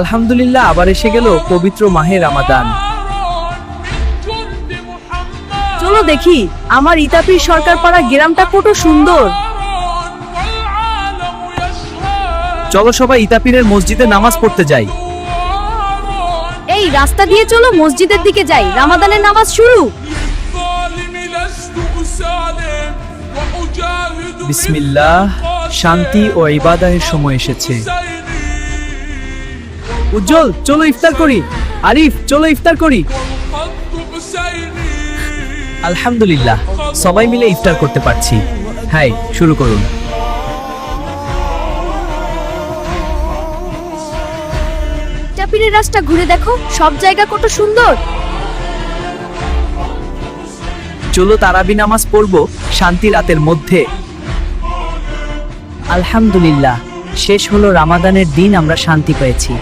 আলহামদুলিল্লাহ, আবার এসে গেল পবিত্র মাহে রমাদান। চলো দেখি আমার ইতাপির সরকার পাড়া গ্রামটা কত সুন্দর। চলো সবাই ইতাপিরের মসজিদে নামাজ পড়তে যাই। এই রাস্তা দিয়ে চলো মসজিদের দিকে যাই, রমাদানের নামাজ শুরু। বিসমিল্লাহ, শান্তি ও ইবাদতের সময় এসেছে। উজ্জ্বল, চলো ইফতার করি। আরিফ, চলো ইফতার করি। আলহামদুলিল্লাহ, সবাই মিলে ইফতার করতে পারছি। হ্যাঁ, শুরু করুন। ইতাপিরের রাস্তা ঘুরে দেখো, সব জায়গা কত সুন্দর। চলো তারাবি নামাজ পড়বো শান্তি রাতের মধ্যে। আলহামদুলিল্লাহ, শেষ হলো রমাদানের দিন, আমরা শান্তি পেয়েছি।